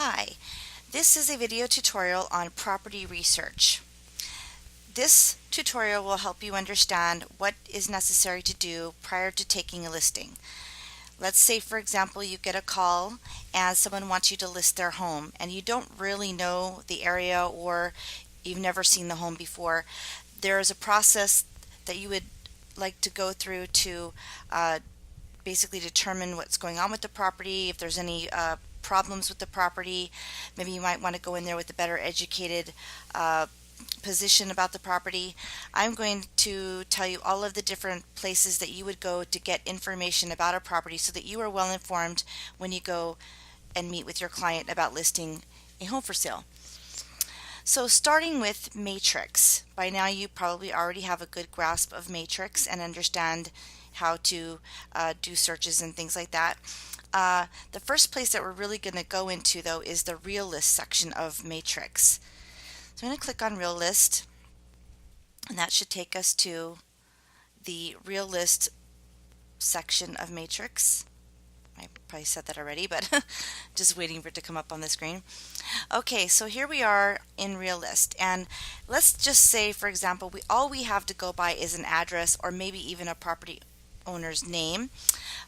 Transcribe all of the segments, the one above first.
Hi, this is a video tutorial on property research. This tutorial will help you understand what is necessary to do prior to taking a listing. Let's say, for example, you get a call and someone wants you to list their home and you don't really know the area or you've never seen the home before. There is a process that you would like to go through to basically determine what's going on with the property, if there's any problems with the property. Maybe you might want to go in there with a better educated position about the property. I'm going to tell you all of the different places that you would go to get information about a property so that you are well informed when you go and meet with your client about listing a home for sale. So starting with Matrix. By now you probably already have a good grasp of Matrix and understand how to do searches and things like that. The first place that we're really going to go into though is the Real List section of Matrix. So I'm going to click on Real List, and that should take us to the Real List section of Matrix. I probably said that already, but just waiting for it to come up on the screen. Okay, so here we are in Real List, and let's just say, for example, all we have to go by is an address or maybe even a property owner's name.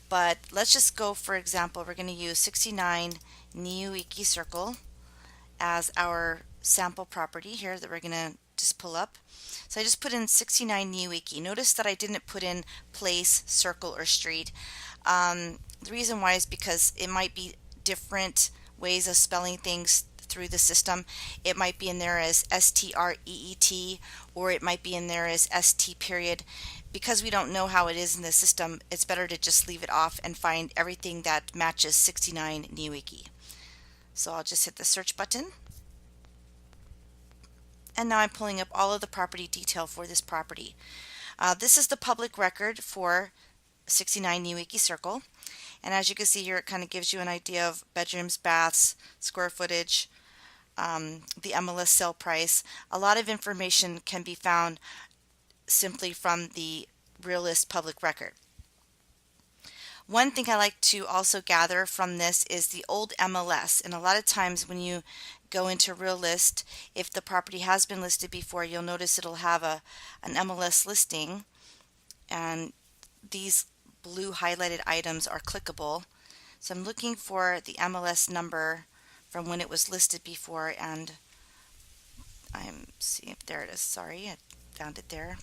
But let's just go, for example, we're going to use 69 Niuiki Circle as our sample property here that we're going to just pull up. So I just put in 69 Niuiki. Notice that I didn't put in place, circle, or street. The reason why is because it might be different ways of spelling things through the system. It might be in there as STREET, or it might be in there as ST period. Because we don't know how it is in the system, it's better to just leave it off and find everything that matches 69 Niuiki. So I'll just hit the search button. And now I'm pulling up all of the property detail for this property. This is the public record for 69 Niuiki Circle. And as you can see here, it kind of gives you an idea of bedrooms, baths, square footage, the MLS sale price. A lot of information can be found simply from the Real List public record. One thing I like to also gather from this is the old MLS, and a lot of times when you go into Real List, if the property has been listed before, you'll notice it'll have an MLS listing, and these blue highlighted items are clickable. So I'm looking for the MLS number from when it was listed before, and I'm seeing if there it is. Sorry, I found it there.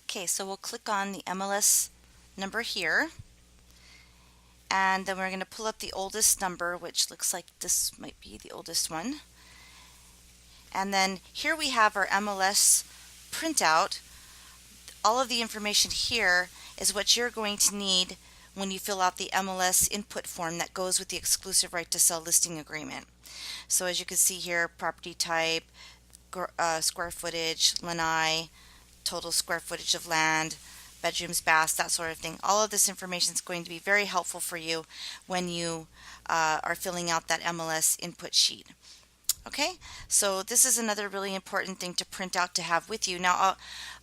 Okay, so we'll click on the MLS number here, and then we're going to pull up the oldest number, which looks like this might be the oldest one. And then here we have our MLS printout. All of the information here is what you're going to need when you fill out the MLS input form that goes with the exclusive right to sell listing agreement. So as you can see here, property type, square footage, lanai, total square footage of land, bedrooms, baths, that sort of thing. All of this information is going to be very helpful for you when you are filling out that MLS input sheet. Okay, so this is another really important thing to print out to have with you. Now,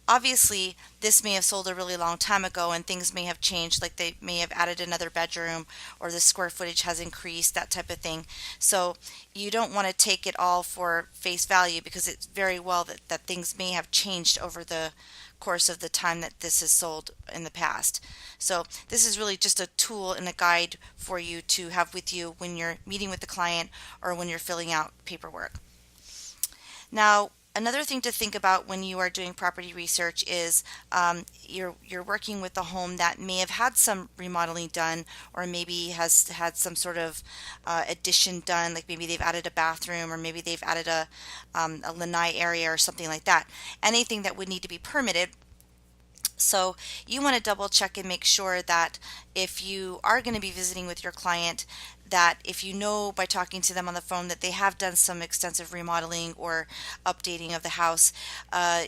obviously, this may have sold a really long time ago and things may have changed, like they may have added another bedroom or the square footage has increased, that type of thing. So you don't want to take it all for face value because it's very well that things may have changed over the course of the time that this is sold in the past. So this is really just a tool and a guide for you to have with you when you're meeting with the client or when you're filling out paperwork. Now, another thing to think about when you are doing property research is you're working with a home that may have had some remodeling done, or maybe has had some sort of addition done, like maybe they've added a bathroom, or maybe they've added a lanai area or something like that. Anything that would need to be permitted. So you want to double check and make sure that if you are going to be visiting with your client, that if you know by talking to them on the phone that they have done some extensive remodeling or updating of the house,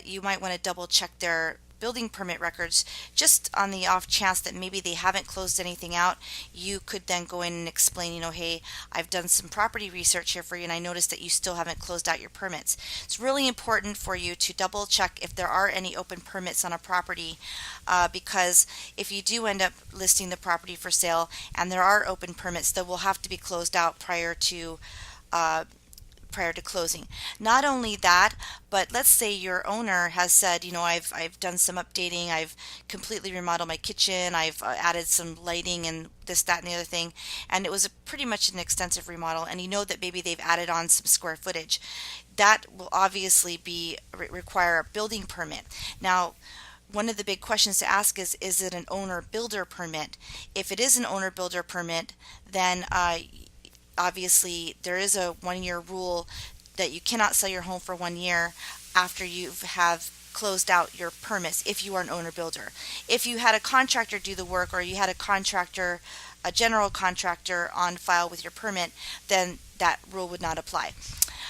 you might want to double check their building permit records, just on the off chance that maybe they haven't closed anything out. You could then go in and explain, hey, I've done some property research here for you and I noticed that you still haven't closed out your permits. It's really important for you to double check if there are any open permits on a property, because if you do end up listing the property for sale and there are open permits that will have to be closed out prior to prior to closing. Not only that, but let's say your owner has said, I've done some updating, I've completely remodeled my kitchen, I've added some lighting and this, that, and the other thing, and it was pretty much an extensive remodel, and you know that maybe they've added on some square footage. That will obviously be require a building permit. Now, one of the big questions to ask is it an owner builder permit? If it is an owner builder permit, then obviously there is a 1 year rule that you cannot sell your home for 1 year after you have closed out your permits if you are an owner builder. If you had a contractor do the work, or you had a general contractor on file with your permit, then that rule would not apply.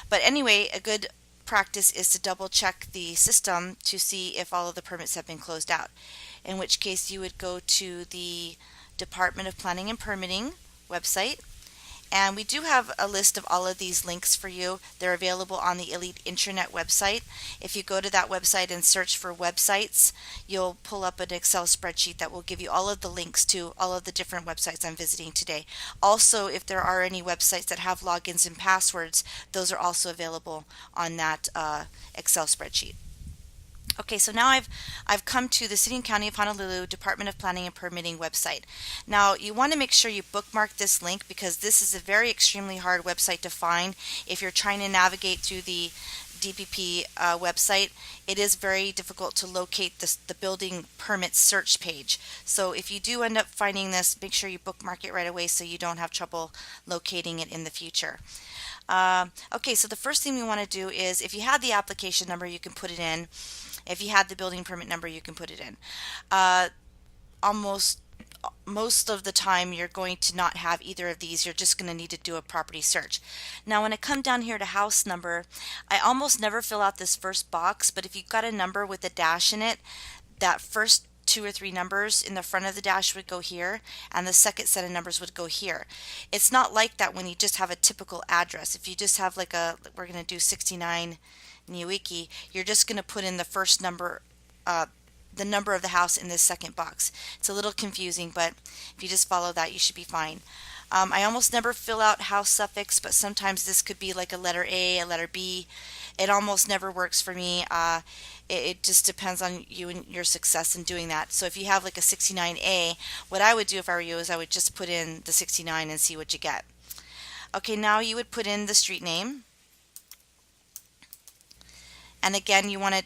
But anyway, a good practice is to double check the system to see if all of the permits have been closed out, in which case you would go to the Department of Planning and Permitting website. And we do have a list of all of these links for you. They're available on the Elite Intranet website. If you go to that website and search for websites, you'll pull up an Excel spreadsheet that will give you all of the links to all of the different websites I'm visiting today. Also, if there are any websites that have logins and passwords, those are also available on that Excel spreadsheet. Okay, so now I've come to the City and County of Honolulu Department of Planning and Permitting website. Now, you want to make sure you bookmark this link, because this is a very extremely hard website to find. If you're trying to navigate through the DPP website, it is very difficult to locate the building permit search page. So if you do end up finding this, make sure you bookmark it right away so you don't have trouble locating it in the future. Okay, so the first thing we want to do is, if you had the application number, you can put it in. If you had the building permit number, you can put it in. Almost most of the time, you're going to not have either of these. You're just going to need to do a property search. Now, when I come down here to house number, I almost never fill out this first box, but if you've got a number with a dash in it, that first 2 or 3 numbers in the front of the dash would go here, and the second set of numbers would go here. It's not like that when you just have a typical address. If you just have we're going to do 69 Niuiki, you're just going to put in the first number, the number of the house in this second box. It's a little confusing, but if you just follow that, you should be fine. I almost never fill out house suffix, but sometimes this could be like a letter A, a letter B. It almost never works for me. It just depends on you and your success in doing that. So if you have like a 69A, what I would do if I were you is I would just put in the 69 and see what you get. Okay, now you would put in the street name. And again, you want to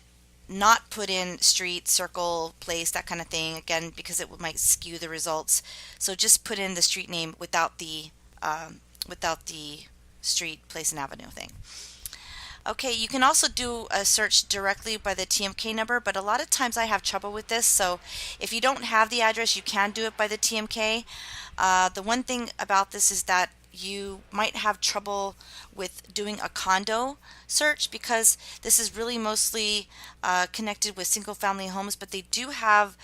not put in street, circle, place, that kind of thing, again, because it might skew the results. So just put in the street name without the street, place, and avenue thing. Okay, you can also do a search directly by the TMK number, but a lot of times I have trouble with this. So if you don't have the address, you can do it by the TMK. The one thing about this is that you might have trouble with doing a condo search, because this is really mostly connected with single family homes, but they do have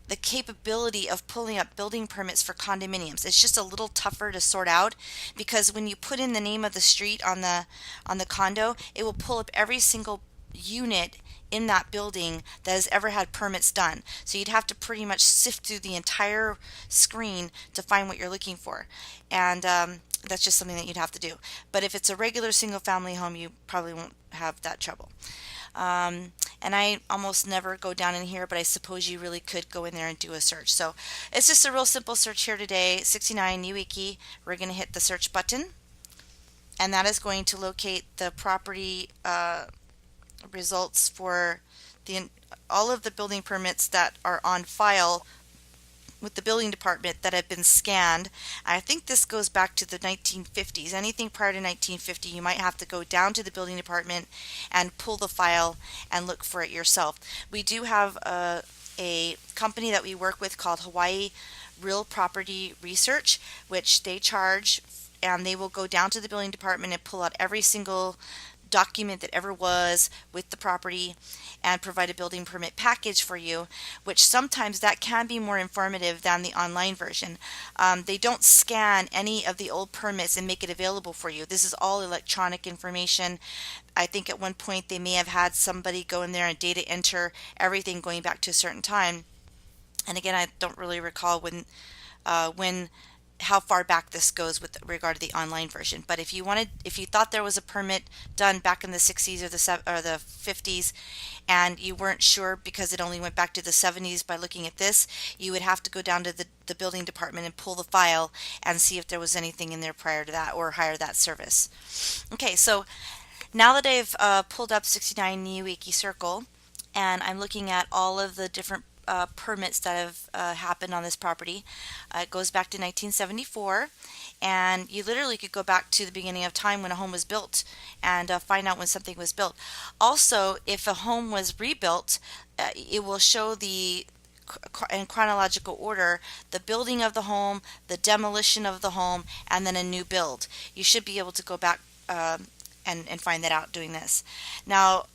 the capability of pulling up building permits for condominiums. It's just a little tougher to sort out, because when you put in the name of the street on the condo, it will pull up every single unit in that building that has ever had permits done. So you'd have to pretty much sift through the entire screen to find what you're looking for. And that's just something that you'd have to do. But if it's a regular single family home, you probably won't have that trouble. And I almost never go down in here, but I suppose you really could go in there and do a search. So it's just a real simple search here today. 69 Niuiki. We're going to hit the search button, and that is going to locate the property results for all of the building permits that are on file with the building department that have been scanned. I think this goes back to the 1950s. Anything prior to 1950, you might have to go down to the building department and pull the file and look for it yourself. We do have a company that we work with called Hawaii Real Property Research, which they charge, and they will go down to the building department and pull out every single document that ever was with the property and provide a building permit package for you, which sometimes that can be more informative than the online version. They don't scan any of the old permits and make it available for you. This is all electronic information. I think at one point they may have had somebody go in there and data enter everything going back to a certain time. And again, I don't really recall when how far back this goes with regard to the online version. But if you thought there was a permit done back in the 60s or the 50s, and you weren't sure because it only went back to the 70s by looking at this, you would have to go down to the building department and pull the file and see if there was anything in there prior to that or hire that service. Okay, so now that I've pulled up 69 Niuiki Circle, and I'm looking at all of the different permits that have happened on this property. It goes back to 1974, and you literally could go back to the beginning of time when a home was built and find out when something was built. Also, if a home was rebuilt, it will show in chronological order the building of the home, the demolition of the home, and then a new build. You should be able to go back and find that out doing this. Now,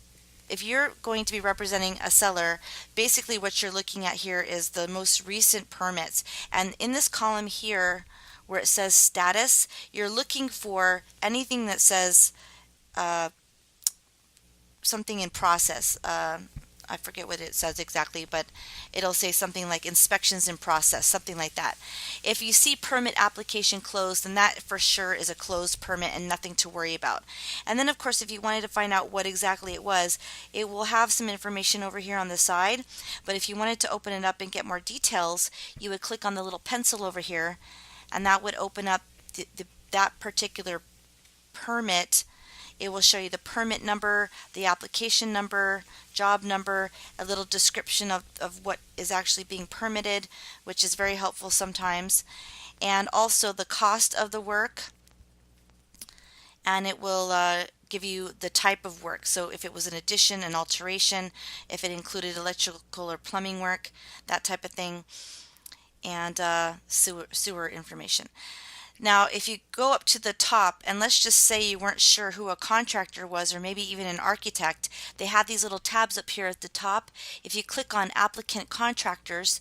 if you're going to be representing a seller, basically what you're looking at here is the most recent permits. And in this column here, where it says status, you're looking for anything that says something in process. I forget what it says exactly, but it'll say something like inspections in process, something like that. If you see permit application closed, then that for sure is a closed permit and nothing to worry about. And then of course, if you wanted to find out what exactly it was, it will have some information over here on the side. But if you wanted to open it up and get more details, you would click on the little pencil over here, and that would open up that particular permit. It will show you the permit number, the application number, job number, a little description of what is actually being permitted, which is very helpful sometimes, and also the cost of the work, and it will give you the type of work. So if it was an addition, an alteration, if it included electrical or plumbing work, that type of thing, and sewer information. Now, if you go up to the top, and let's just say you weren't sure who a contractor was, or maybe even an architect, they have these little tabs up here at the top. If you click on applicant contractors,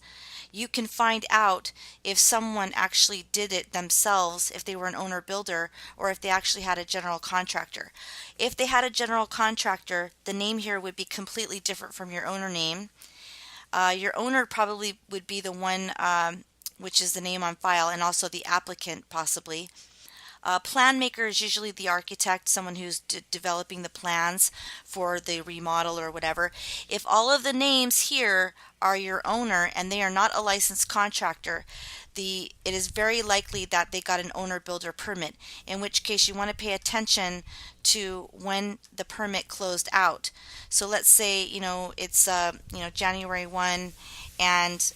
you can find out if someone actually did it themselves, if they were an owner builder, or if they actually had a general contractor. If they had a general contractor, the name here would be completely different from your owner name. Your owner probably would be the one which is the name on file, and also the applicant possibly. Plan maker is usually the architect, someone who's developing the plans for the remodel or whatever. If all of the names here are your owner and they are not a licensed contractor, it is very likely that they got an owner builder permit, in which case you want to pay attention to when the permit closed out. So let's say it's January 1, and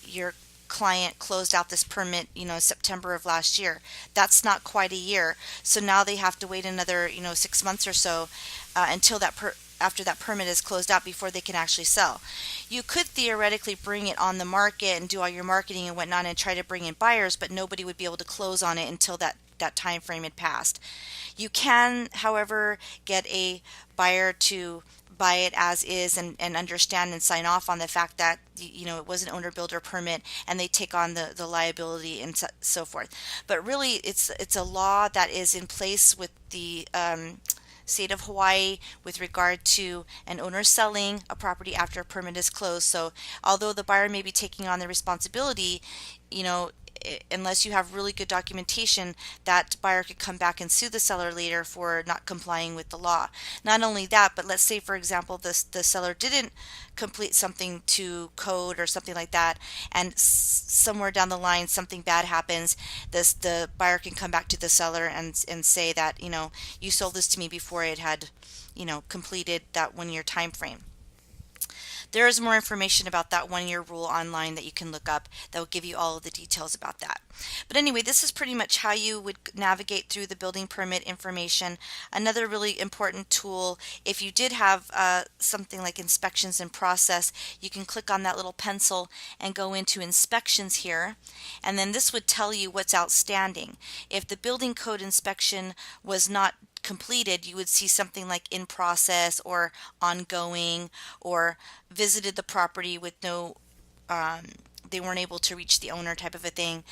your client closed out this permit September of last year. That's not quite a year, so now they have to wait another 6 months or so until after that permit is closed out before they can actually sell. You could theoretically bring it on the market and do all your marketing and whatnot and try to bring in buyers, but nobody would be able to close on it until that time frame had passed. You can, however, get a buyer to buy it as is and understand and sign off on the fact that it was an owner builder permit, and they take on the liability and so forth. But really, it's a law that is in place with the state of Hawaii with regard to an owner selling a property after a permit is closed. So although the buyer may be taking on the responsibility, unless you have really good documentation, that buyer could come back and sue the seller later for not complying with the law. Not only that, but let's say, for example, the seller didn't complete something to code or something like that, and somewhere down the line something bad happens. The buyer can come back to the seller and say that you sold this to me before it had completed that 1-year time frame. There is more information about that 1-year rule online that you can look up that will give you all of the details about that. But anyway, this is pretty much how you would navigate through the building permit information. Another really important tool, if you did have something like inspections in process, you can click on that little pencil and go into inspections here, and then this would tell you what's outstanding. If the building code inspection was not completed, you would see something like in process or ongoing, or visited the property with no they weren't able to reach the owner type of a thing.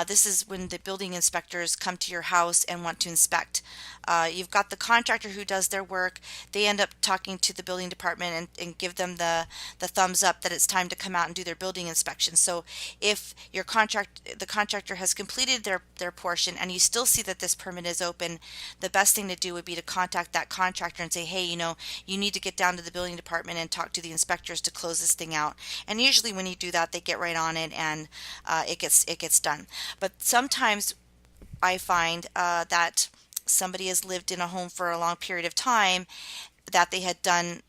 This is when the building inspectors come to your house and want to inspect. You've got the contractor who does their work. They end up talking to the building department and give them the thumbs up that it's time to come out and do their building inspection. So if the contractor has completed their portion and you still see that this permit is open, the best thing to do would be to contact that contractor and say, hey, you need to get down to the building department and talk to the inspectors to close this thing out. And usually when you do that, they get right on it, and it gets done. But sometimes I find that somebody has lived in a home for a long period of time, that they had done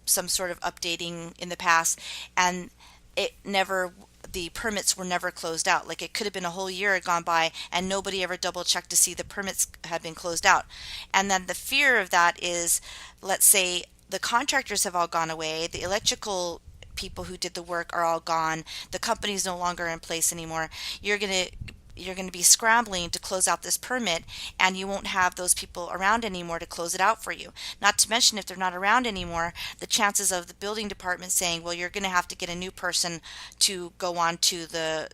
some sort of updating in the past, and it never the permits were never closed out. Like, it could have been a whole year had gone by and nobody ever double checked to see the permits had been closed out. And then the fear of that is, let's say the contractors have all gone away, the electrical people who did the work are all gone, the company's no longer in place anymore. You're going to be scrambling to close out this permit, and you won't have those people around anymore to close it out for you. Not to mention, if they're not around anymore, the chances of the building department saying, well, you're going to have to get a new person to go on to the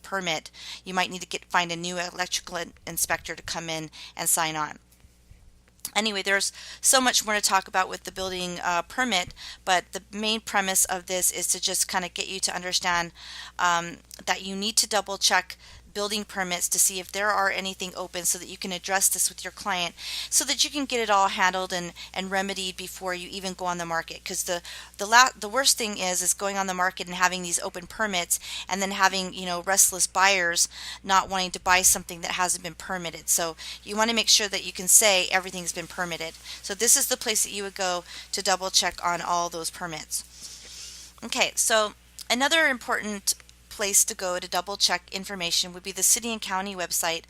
permit. You might need to find a new electrical inspector to come in and sign on. Anyway, there's so much more to talk about with the building permit, but the main premise of this is to just kind of get you to understand that you need to double check building permits to see if there are anything open, so that you can address this with your client, so that you can get it all handled and remedied before you even go on the market. Because the worst thing is going on the market and having these open permits, and then having restless buyers not wanting to buy something that hasn't been permitted. So you want to make sure that you can say everything's been permitted. So this is the place that you would go to double check on all those permits. Okay, so another important place to go to double check information would be the city and county website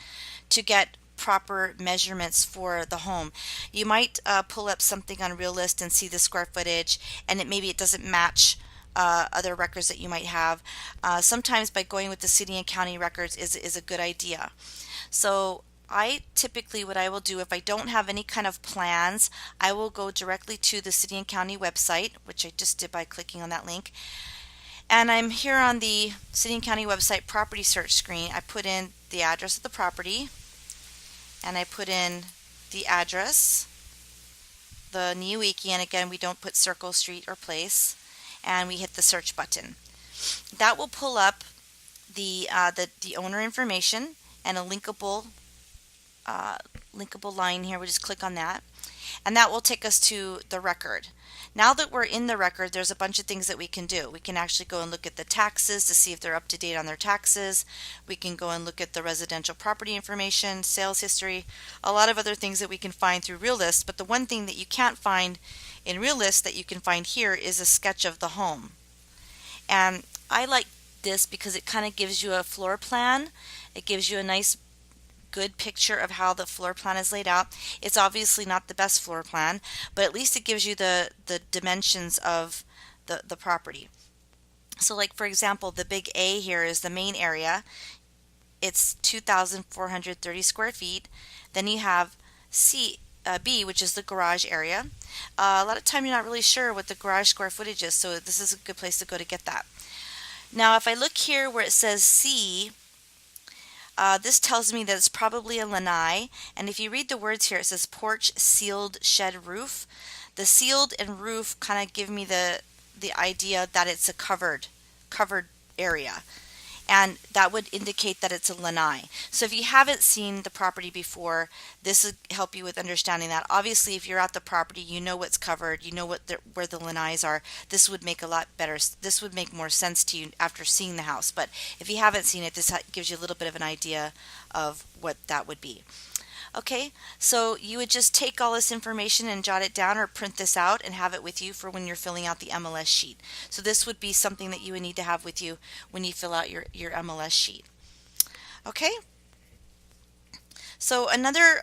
to get proper measurements for the home. You might pull up something on Realist and see the square footage, and maybe it doesn't match other records that you might have. Sometimes by going with the city and county records is a good idea. So what I will do, if I don't have any kind of plans, I will go directly to the city and county website, which I just did by clicking on that link. And I'm here on the city and county website property search screen. I put in the address of the property, and I put in the address, the Niuiki, and again, we don't put circle, street, or place, and we hit the search button. That will pull up the owner information and a linkable line here. We just click on that, and that will take us to the record. Now that we're in the record, there's a bunch of things that we can do. We can actually go and look at the taxes to see if they're up to date on their taxes. We can go and look at the residential property information, sales history, a lot of other things that we can find through Realist. But the one thing that you can't find in Realist that you can find here is a sketch of the home. And I like this because it kind of gives you a floor plan. It gives you a nice good picture of how the floor plan is laid out. It's obviously not the best floor plan, but at least it gives you the dimensions of the property. So like, for example, the big A here is the main area. It's 2,430 square feet. Then you have B, which is the garage area. A lot of time you're not really sure what the garage square footage is, so this is a good place to go to get that. Now if I look here where it says C, this tells me that it's probably a lanai, and if you read the words here, it says porch, sealed, shed, roof. The sealed and roof kind of give me the idea that it's a covered area, and that would indicate that it's a lanai. So if you haven't seen the property before, this would help you with understanding that. Obviously, if you're at the property, you know what's covered, you know where the lanais are. This would make this would make more sense to you after seeing the house. But if you haven't seen it, this gives you a little bit of an idea of what that would be. Okay, so you would just take all this information and jot it down or print this out and have it with you for when you're filling out the MLS sheet. So this would be something that you would need to have with you when you fill out your MLS sheet. Okay, so another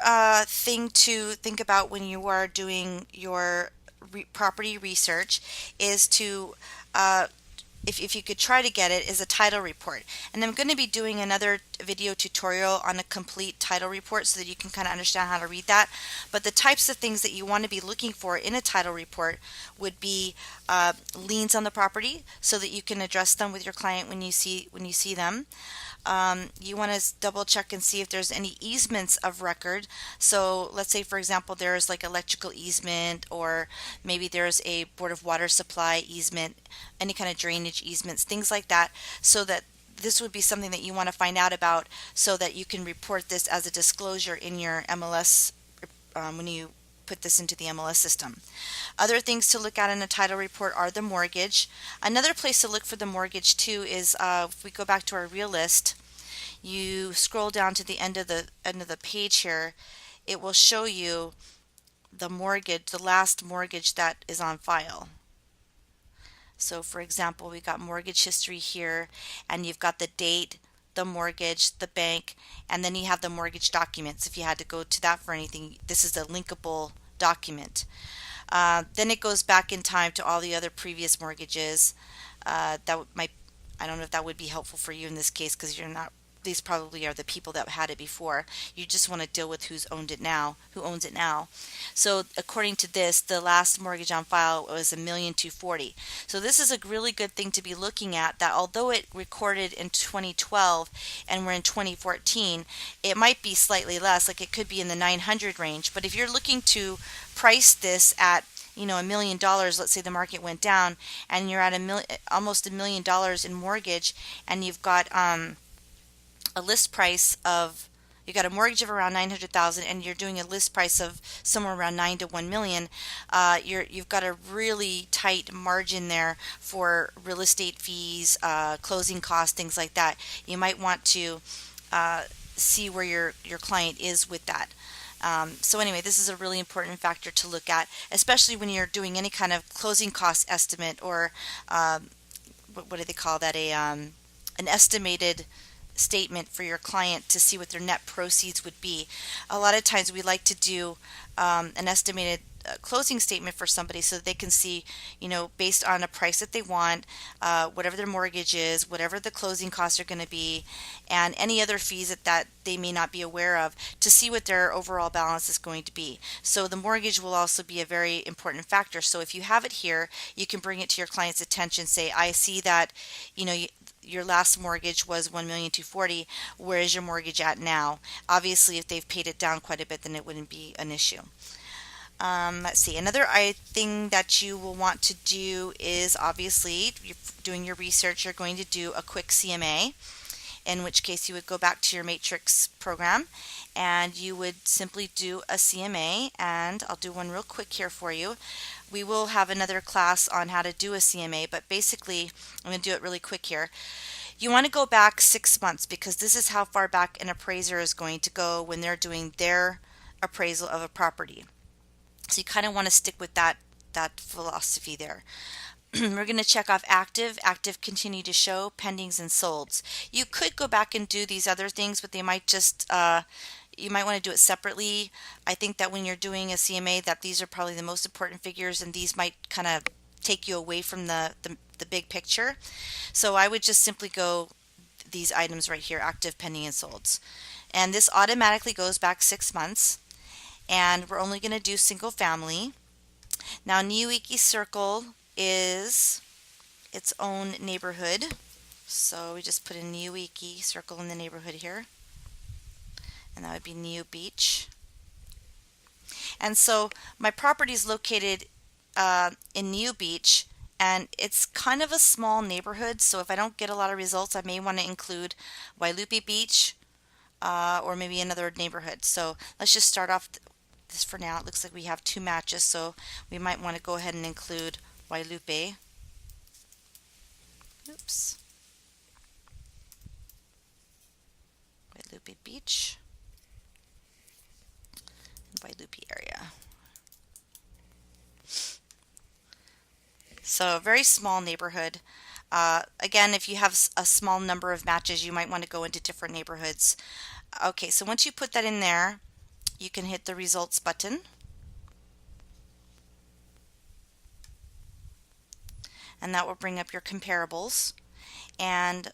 thing to think about when you are doing your property research is to if you could try to get it, is a title report. And I'm going to be doing another video tutorial on a complete title report so that you can kind of understand how to read that. But the types of things that you want to be looking for in a title report would be liens on the property, so that you can address them with your client when you see them. You want to double check and see if there's any easements of record. So let's say, for example, there's like electrical easement, or maybe there's a Board of Water Supply easement, any kind of drainage easements, things like that, so that this would be something that you want to find out about so that you can report this as a disclosure in your MLS when you put this into the MLS system. Other things to look at in a title report are the mortgage. Another place to look for the mortgage too is if we go back to our real list, you scroll down to the end of the page here, it will show you the mortgage, the last mortgage that is on file. So for example, we got mortgage history here, and you've got the date, the mortgage, the bank, and then you have the mortgage documents. If you had to go to that for anything, this is a linkable document. Then it goes back in time to all the other previous mortgages. I don't know if that would be helpful for you in this case, because you're not, these probably are the people that had it before. You just want to deal with who owns it now. So according to this, the last mortgage on file was $1,240,000. So this is a really good thing to be looking at, that although it recorded in 2012 and we're in 2014, it might be slightly less, like it could be in the 900 range. But if you're looking to price this at $1 million, let's say the market went down and you're at almost $1 million in mortgage, and you've got a list price of, you got a mortgage of around 900,000 and you're doing a list price of somewhere around 9 to 1 million, you've got a really tight margin there for real estate fees, closing costs, things like that. You might want to see where your client is with that. So anyway, this is a really important factor to look at, especially when you're doing any kind of closing cost estimate, or what do they call that, an estimated statement for your client to see what their net proceeds would be. A lot of times we like to do an estimated closing statement for somebody so that they can see, based on a price that they want, whatever their mortgage is, whatever the closing costs are going to be, and any other fees that they may not be aware of, to see what their overall balance is going to be. So the mortgage will also be a very important factor. So if you have it here, you can bring it to your client's attention, say, I see that, your last mortgage was $1,240,000. Where is your mortgage at now? Obviously, if they've paid it down quite a bit, then it wouldn't be an issue. Let's see. Another thing that you will want to do is, obviously, you're doing your research, you're going to do a quick CMA, in which case you would go back to your matrix program and you would simply do a CMA. And I'll do one real quick here for you. We will have another class on how to do a CMA, but basically I'm going to do it really quick here. You want to go back 6 months, because this is how far back an appraiser is going to go when they're doing their appraisal of a property. So you kind of want to stick with that philosophy there. We're going to check off active continue to show, pendings, and solds. You could go back and do these other things, but they might just you might want to do it separately. I think that when you're doing a CMA, that these are probably the most important figures, and these might kind of take you away from the big picture. So I would just simply go these items right here, active, pending, and solds. And this automatically goes back 6 months. And we're only going to do single family. Now, Niuiki Circle is its own neighborhood. So we just put a Niuiki Circle in the neighborhood here. And that would be Niu Beach. And so my property is located in Niu Beach, and it's kind of a small neighborhood. So if I don't get a lot of results, I may want to include Wailupi Beach or maybe another neighborhood. So let's just start off this for now. It looks like we have 2 matches, so we might want to go ahead and include Wailupi. Oops. Wailupi Beach. Wailupi area. So a very small neighborhood. Again, if you have a small number of matches, you might want to go into different neighborhoods. Okay, so once you put that in there, you can hit the results button. and that will bring up your comparables. And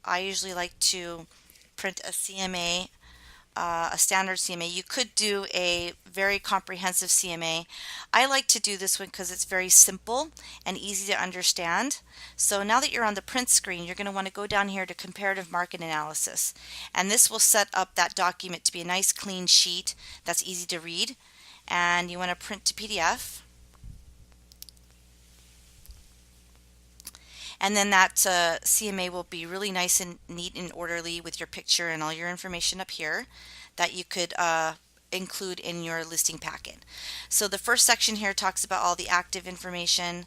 I usually like to print a CMA, a standard CMA. You could do a very comprehensive CMA. I like to do this one because it's very simple and easy to understand. So now that you're on the print screen, you're going to want to go down here to comparative market analysis. And this will set up that document to be a nice clean sheet that's easy to read. And you want to print to PDF. And then that CMA will be really nice and neat and orderly with your picture and all your information up here that you could include in your listing packet. So the first section here talks about all the active information.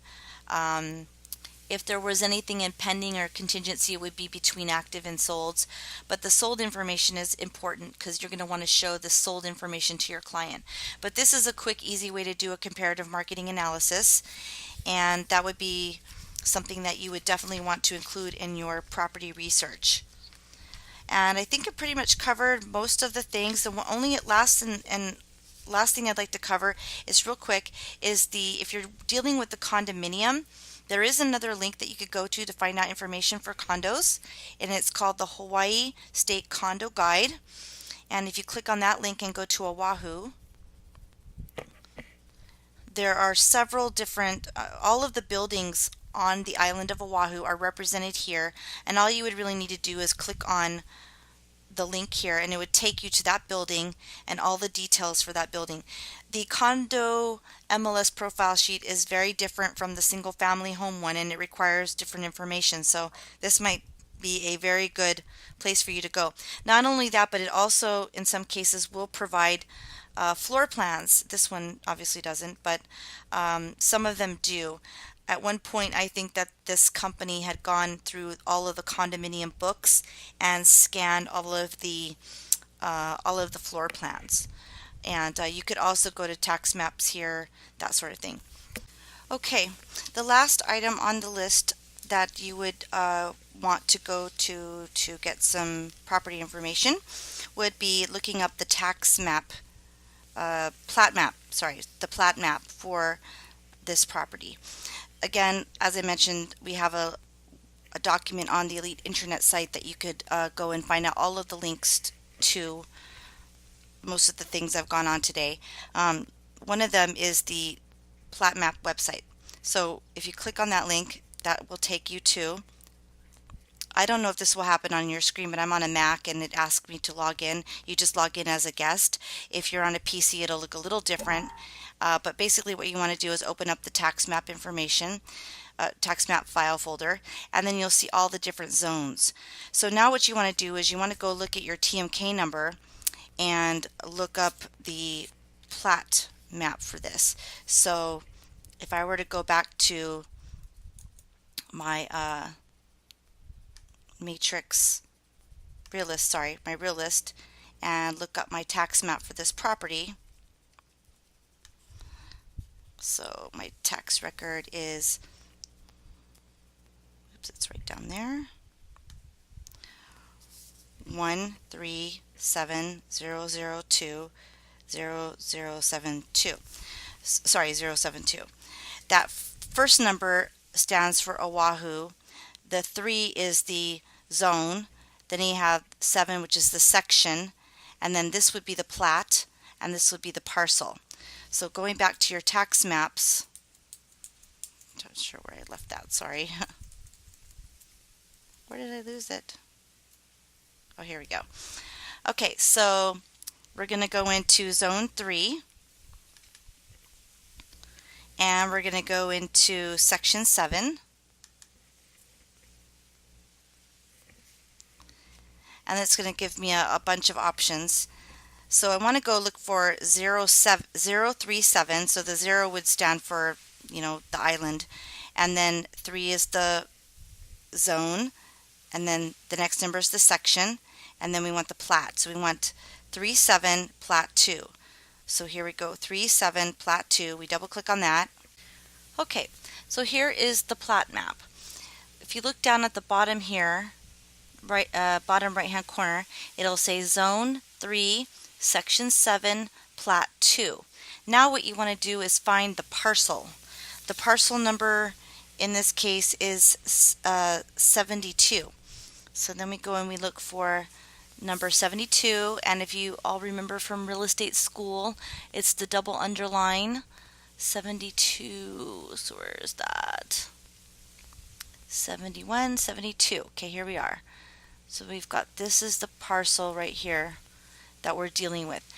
If there was anything in pending or contingency, it would be between active and solds. But the sold information is important because you're going to want to show the sold information to your client. But this is a quick, easy way to do a comparative marketing analysis, and that would be something that you would definitely want to include in your property research. And I think it pretty much covered most of the things. The only last thing I'd like to cover is real quick is if you're dealing with the condominium, there is another link that you could go to find out information for condos, and it's called the Hawaii State Condo Guide. And if you click on that link and go to Oahu, there are several different, all of the buildings on the island of Oahu are represented here, and all you would really need to do is click on the link here and it would take you to that building and all the details for that building. The condo MLS profile sheet is very different from the single family home one, and it requires different information, so this might be a very good place for you to go. Not only that, but it also in some cases will provide floor plans. This one obviously doesn't, but some of them do. At one point, I think that this company had gone through all of the condominium books and scanned all of the floor plans. And you could also go to tax maps here, that sort of thing. Okay, the last item on the list that you would want to go to get some property information would be looking up the tax map, the plat map for this property. Again, as I mentioned, we have a document on the Elite Internet site that you could go and find out all of the links to most of the things I've gone on today. One of them is the plat map website. So if you click on that link, that will take you to, I don't know if this will happen on your screen, but I'm on a Mac and it asks me to log in. You just log in as a guest. If you're on a PC, it'll look a little different. But basically what you want to do is open up the tax map information, tax map file folder, and then you'll see all the different zones. So now what you want to do is you want to go look at your TMK number and look up the plat map for this. So if I were to go back to my matrix realist, my realist, and look up my tax map for this property. So my tax record is, oops, it's right down there, 137002072. Sorry, 072. That first number stands for Oahu. The 3 is the zone. Then you have 7, which is the section, and then this would be the plat, and this would be the parcel. So going back to your tax maps, I'm not sure where I left that, sorry. Where did I lose it? Oh, here we go. Okay, so we're going to go into zone 3, and we're going to go into section 7. And it's going to give me a bunch of options. So I want to go look for 037. So the 0 would stand for, the island. And then 3 is the zone. And then the next number is the section. And then we want the plat. So we want 37 plat 2. So here we go, 37 plat 2. We double click on that. Okay, so here is the plat map. If you look down at the bottom here, bottom right hand corner, it'll say zone 3 section 7 plat 2. Now what you want to do is find the parcel. The parcel number in this case is 72. So then we go and we look for number 72, and if you all remember from real estate school, it's the double underline 72. So where is that? 71, 72. Okay, here we are. So we've got, this is the parcel right here that we're dealing with.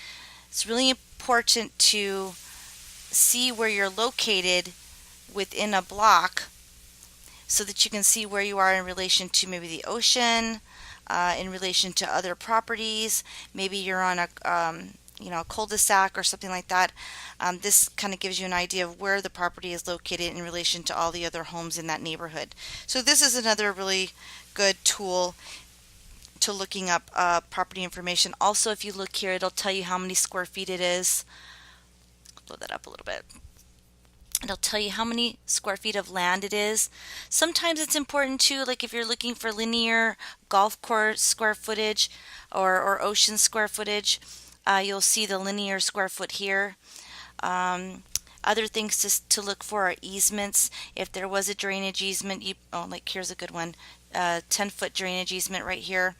It's really important to see where you're located within a block so that you can see where you are in relation to maybe the ocean, in relation to other properties. Maybe you're on a a cul-de-sac or something like that. This kind of gives you an idea of where the property is located in relation to all the other homes in that neighborhood. So this is another really good tool to looking up property information. Also, if you look here, it'll tell you how many square feet it is. Blow that up a little bit. It'll tell you how many square feet of land it is. Sometimes it's important too, like if you're looking for linear golf course square footage or ocean square footage, you'll see the linear square foot here. Other things to look for are easements. If there was a drainage easement, like here's a good one, 10-foot drainage easement right here.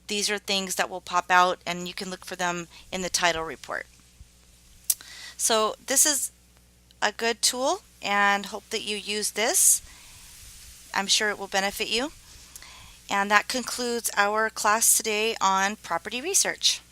These are things that will pop out, and you can look for them in the title report. So this is a good tool, and hope that you use this. I'm sure it will benefit you. And that concludes our class today on property research.